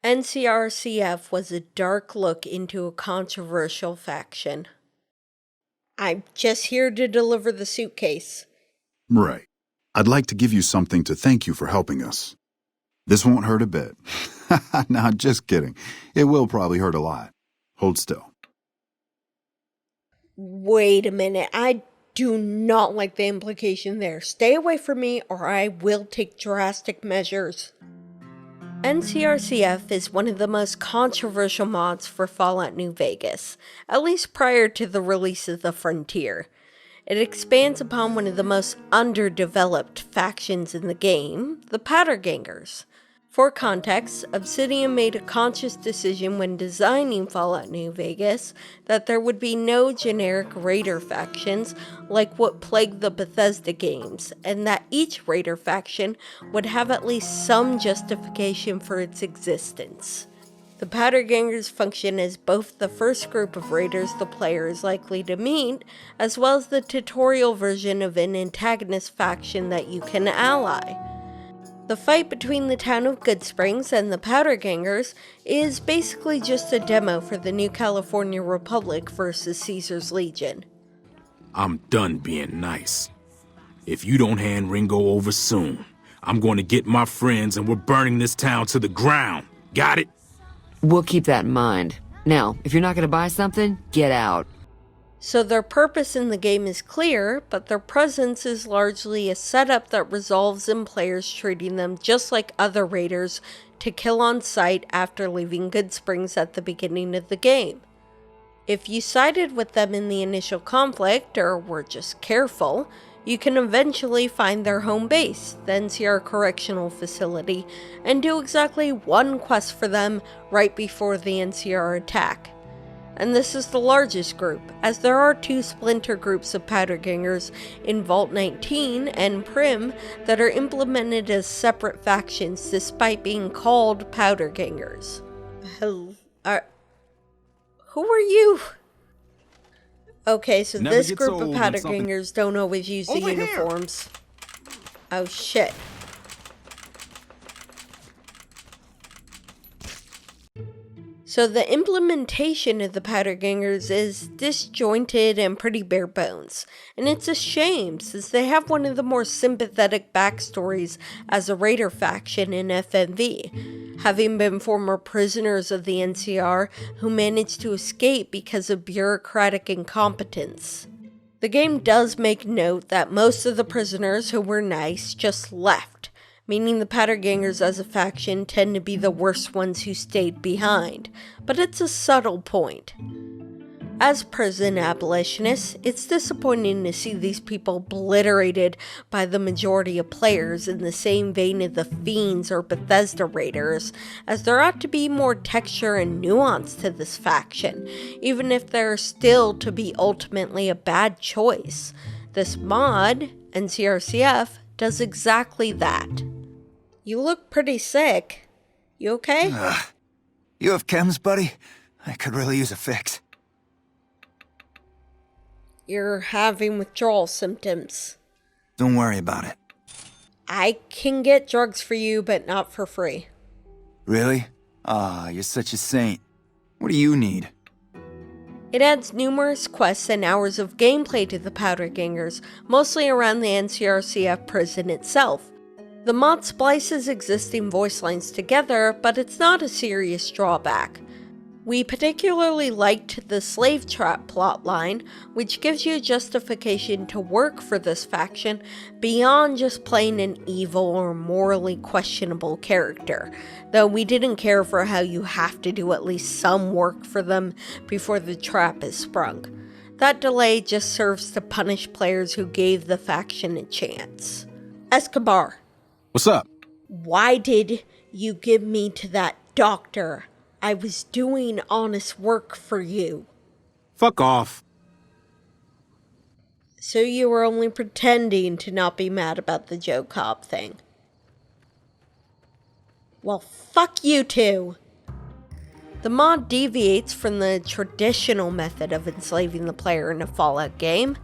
NCRCF was a dark look into a controversial faction. I'm just here to deliver the suitcase. Right. I'd like to give you something to thank you for helping us. This won't hurt a bit. Nah, just kidding. It will probably hurt a lot. Hold still. Wait a minute, I do not like the implication there. Stay away from me or I will take drastic measures. NCRCF is one of the most controversial mods for Fallout New Vegas, at least prior to the release of the Frontier. It expands upon one of the most underdeveloped factions in the game, the Powdergangers. For context, Obsidian made a conscious decision when designing Fallout New Vegas that there would be no generic raider factions like what plagued the Bethesda games, and that each raider faction would have at least some justification for its existence. The Powdergangers function as both the first group of raiders the player is likely to meet, as well as the tutorial version of an antagonist faction that you can ally. The fight between the town of Goodsprings and the Powdergangers is basically just a demo for the New California Republic versus Caesar's Legion. I'm done being nice. If you don't hand Ringo over soon, I'm going to get my friends and we're burning this town to the ground. Got it? We'll keep that in mind. Now, if you're not going to buy something, get out. So their purpose in the game is clear, but their presence is largely a setup that resolves in players treating them just like other raiders to kill on sight after leaving Goodsprings at the beginning of the game. If you sided with them in the initial conflict, or were just careful, you can eventually find their home base, the NCR Correctional Facility, and do exactly one quest for them right before the NCR attack. And this is the largest group, as there are two splinter groups of Powdergangers in Vault 19 and Prim that are implemented as separate factions despite being called Powdergangers. Who are you? Okay, so Never this gets group old of when Powdergangers don't always use the uniforms. Oh shit. So the implementation of the Powdergangers is disjointed and pretty bare bones, and it's a shame since they have one of the more sympathetic backstories as a raider faction in FMV, having been former prisoners of the NCR who managed to escape because of bureaucratic incompetence. The game does make note that most of the prisoners who were nice just left, meaning the Powdergangers as a faction tend to be the worst ones who stayed behind, but it's a subtle point. As prison abolitionists, it's disappointing to see these people obliterated by the majority of players in the same vein of the Fiends or Bethesda Raiders, as there ought to be more texture and nuance to this faction, even if they're still to be ultimately a bad choice. This mod, NCRCF, does exactly that. You look pretty sick. You okay? You have chems, buddy? I could really use a fix. You're having withdrawal symptoms. Don't worry about it. I can get drugs for you, but not for free. Really? You're such a saint. What do you need? It adds numerous quests and hours of gameplay to the Powdergangers, mostly around the NCRCF prison itself. The mod splices existing voice lines together, but it's not a serious drawback. We particularly liked the slave trap plotline, which gives you justification to work for this faction beyond just playing an evil or morally questionable character, though we didn't care for how you have to do at least some work for them before the trap is sprung. That delay just serves to punish players who gave the faction a chance. Escobar. What's up? Why did you give me to that doctor? I was doing honest work for you. Fuck off. So you were only pretending to not be mad about the Joe Cobb thing. Well, fuck you too. The mod deviates from the traditional method of enslaving the player in a Fallout game.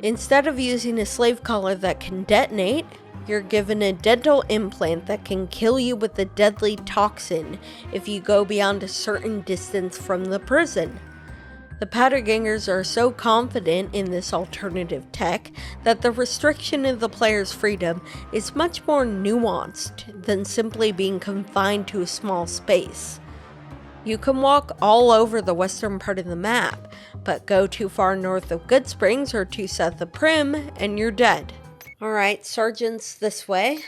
Instead of using a slave collar that can detonate, You're given a dental implant that can kill you with a deadly toxin if you go beyond a certain distance from the prison. The Powdergangers are so confident in this alternative tech that the restriction of the player's freedom is much more nuanced than simply being confined to a small space. You can walk all over the western part of the map, but go too far north of Goodsprings or too south of Prim, and you're dead. Alright, sergeants, this way.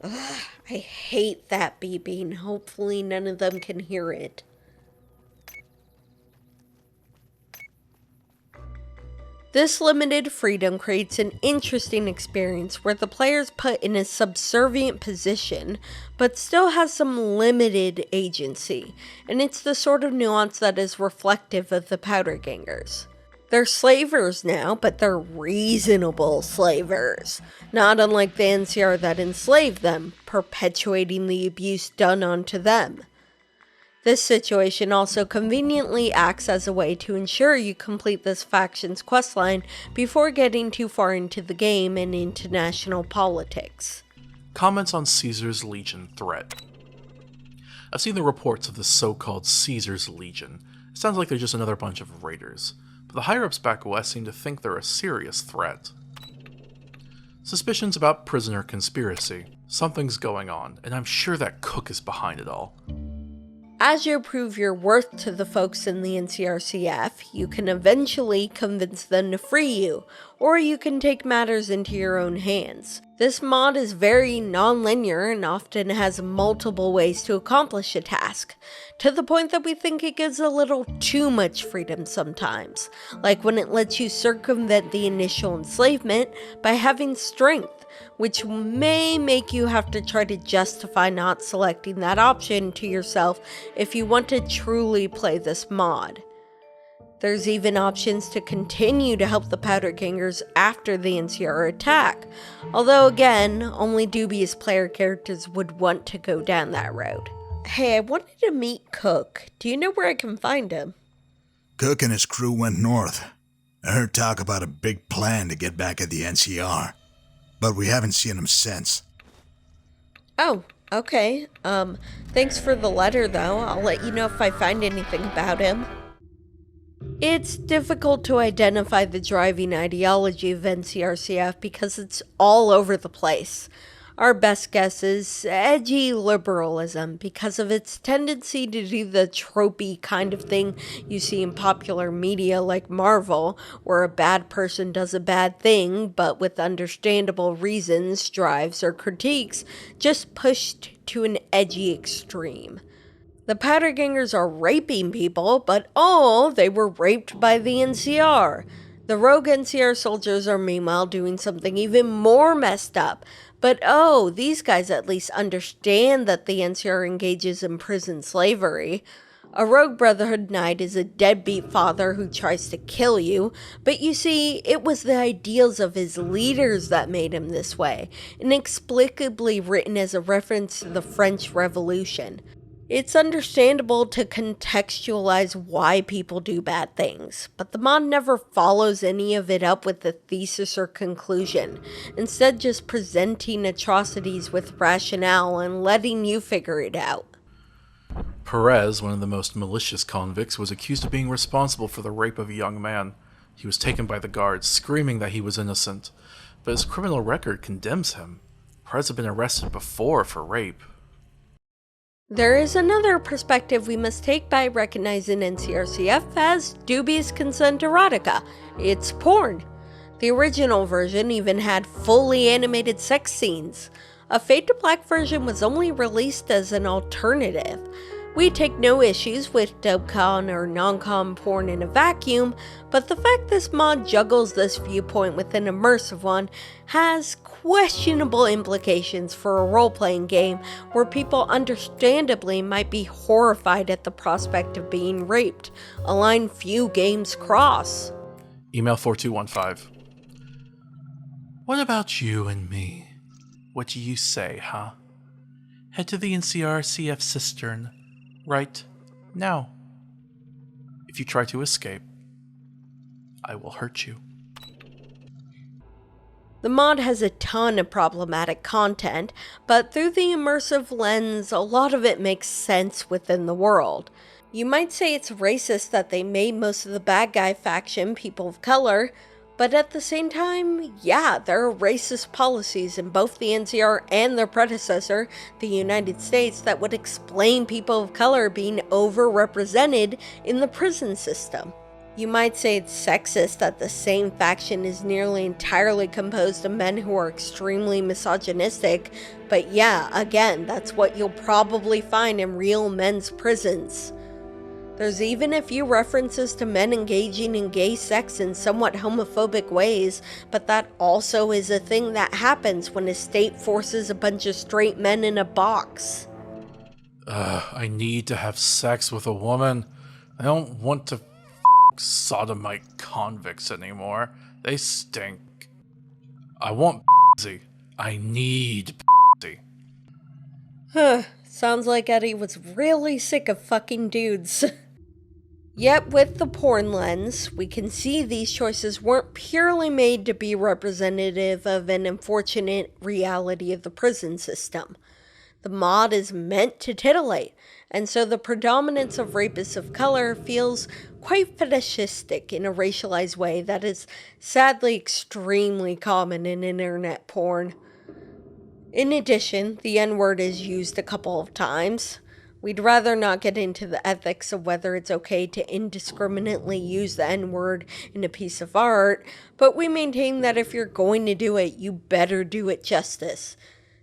Ugh, I hate that beeping. Hopefully none of them can hear it. This limited freedom creates an interesting experience where the player is put in a subservient position, but still has some limited agency, and it's the sort of nuance that is reflective of the Powdergangers. They're slavers now, but they're reasonable slavers, not unlike the NCR that enslaved them, perpetuating the abuse done onto them. This situation also conveniently acts as a way to ensure you complete this faction's questline before getting too far into the game and into national politics. Comments on Caesar's Legion threat. I've seen the reports of the so-called Caesar's Legion. It sounds like they're just another bunch of raiders, but the higher-ups back west seem to think they're a serious threat. Suspicions about prisoner conspiracy. Something's going on, and I'm sure that Cook is behind it all. As you prove your worth to the folks in the NCRCF, you can eventually convince them to free you, or you can take matters into your own hands. This mod is very non-linear and often has multiple ways to accomplish a task, to the point that we think it gives a little too much freedom sometimes, like when it lets you circumvent the initial enslavement by having strength, which may make you have to try to justify not selecting that option to yourself if you want to truly play this mod. There's even options to continue to help the Powdergangers after the NCR attack, although again, only dubious player characters would want to go down that road. Hey, I wanted to meet Cook. Do you know where I can find him? Cook and his crew went north. I heard talk about a big plan to get back at the NCR, but we haven't seen him since. Oh, okay. Thanks for the letter though. I'll let you know if I find anything about him. It's difficult to identify the driving ideology of NCRCF because it's all over the place. Our best guess is edgy liberalism because of its tendency to do the tropey kind of thing you see in popular media like Marvel, where a bad person does a bad thing, but with understandable reasons, drives, or critiques, just pushed to an edgy extreme. The Powdergangers are raping people, but they were raped by the NCR. The rogue NCR soldiers are meanwhile doing something even more messed up. But these guys at least understand that the NCR engages in prison slavery. A rogue Brotherhood Knight is a deadbeat father who tries to kill you, but you see, it was the ideals of his leaders that made him this way, inexplicably written as a reference to the French Revolution. It's understandable to contextualize why people do bad things, but the mod never follows any of it up with a thesis or conclusion, instead just presenting atrocities with rationale and letting you figure it out. Perez, one of the most malicious convicts, was accused of being responsible for the rape of a young man. He was taken by the guards, screaming that he was innocent, but his criminal record condemns him. Perez had been arrested before for rape. There is another perspective we must take by recognizing NCRCF as dubious consent erotica. It's porn. The original version even had fully animated sex scenes. A Fade to Black version was only released as an alternative. We take no issues with dubcon or non-com porn in a vacuum, but the fact this mod juggles this viewpoint with an immersive one has questionable implications for a role-playing game where people understandably might be horrified at the prospect of being raped, a line few games cross. Email 4215. What about you and me? What do you say, huh? Head to the NCR CF cistern right now. If you try to escape, I will hurt you. The mod has a ton of problematic content, but through the immersive lens, a lot of it makes sense within the world. You might say it's racist that they made most of the bad guy faction people of color, but at the same time, yeah, there are racist policies in both the NCR and their predecessor, the United States, that would explain people of color being overrepresented in the prison system. You might say it's sexist that the same faction is nearly entirely composed of men who are extremely misogynistic, but yeah, again, that's what you'll probably find in real men's prisons. There's even a few references to men engaging in gay sex in somewhat homophobic ways, but that also is a thing that happens when a state forces a bunch of straight men in a box. I need to have sex with a woman. I don't want to sodomite convicts anymore. They stink. I want p***y. I need p***y. Sounds like Eddie was really sick of fucking dudes. Yet with the porn lens, we can see these choices weren't purely made to be representative of an unfortunate reality of the prison system. The mod is meant to titillate, and so the predominance of rapists of color feels quite fetishistic in a racialized way that is sadly extremely common in internet porn. In addition, the N-word is used a couple of times. We'd rather not get into the ethics of whether it's okay to indiscriminately use the N-word in a piece of art, but we maintain that if you're going to do it, you better do it justice.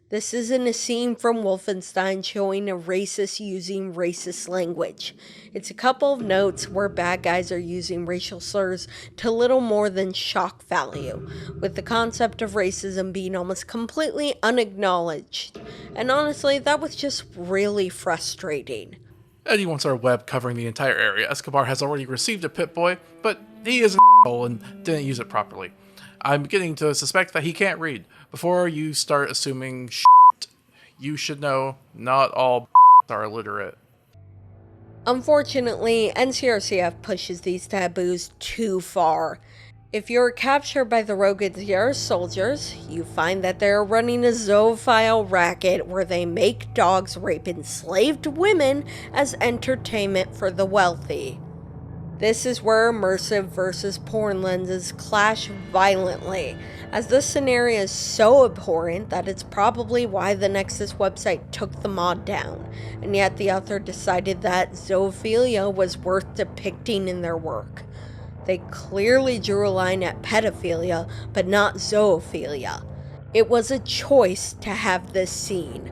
This isn't a scene from Wolfenstein showing a racist using racist language. It's a couple of notes where bad guys are using racial slurs to little more than shock value, with the concept of racism being almost completely unacknowledged. And honestly, that was just really frustrating. Eddie wants our web covering the entire area. Escobar has already received a Pip-Boy, but he is an asshole and didn't use it properly. I'm beginning to suspect that he can't read. Before you start assuming shit, you should know not all are illiterate. Unfortunately, NCRCF pushes these taboos too far. If you're captured by the rogue NCR soldiers, you find that they're running a zoophile racket where they make dogs rape enslaved women as entertainment for the wealthy. This is where immersive versus porn lenses clash violently, as this scenario is so abhorrent that it's probably why the Nexus website took the mod down, and yet the author decided that zoophilia was worth depicting in their work. They clearly drew a line at pedophilia, but not zoophilia. It was a choice to have this scene.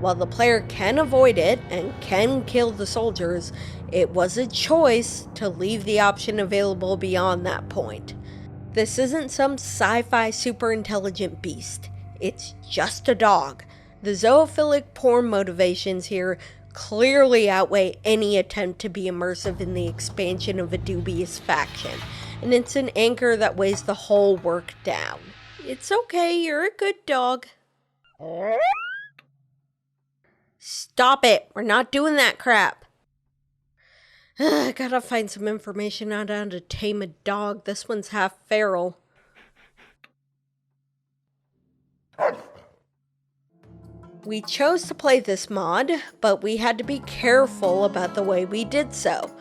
While the player can avoid it and can kill the soldiers, it was a choice to leave the option available beyond that point. This isn't some sci-fi super intelligent beast. It's just a dog. The zoophilic porn motivations here clearly outweigh any attempt to be immersive in the expansion of a dubious faction, and it's an anchor that weighs the whole work down. It's okay, you're a good dog. Stop it, we're not doing that crap. I gotta find some information on how to tame a dog. This one's half feral. We chose to play this mod, but we had to be careful about the way we did so.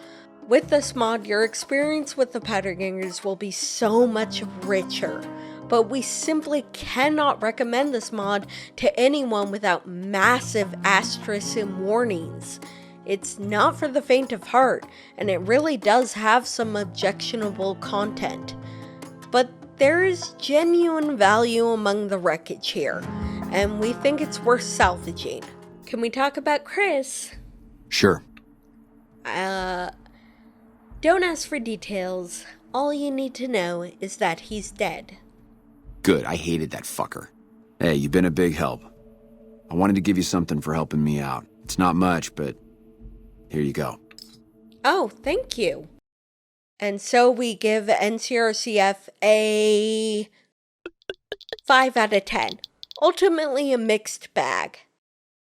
With this mod, your experience with the Pattern will be so much richer, but we simply cannot recommend this mod to anyone without massive asterisks and warnings. It's not for the faint of heart, and it really does have some objectionable content. But there is genuine value among the wreckage here, and we think it's worth salvaging. Can we talk about Chris? Sure. Don't ask for details. All you need to know is that he's dead. Good, I hated that fucker. Hey, you've been a big help. I wanted to give you something for helping me out. It's not much, but here you go. Oh, thank you. And so we give NCRCF a 5 out of 10. Ultimately a mixed bag.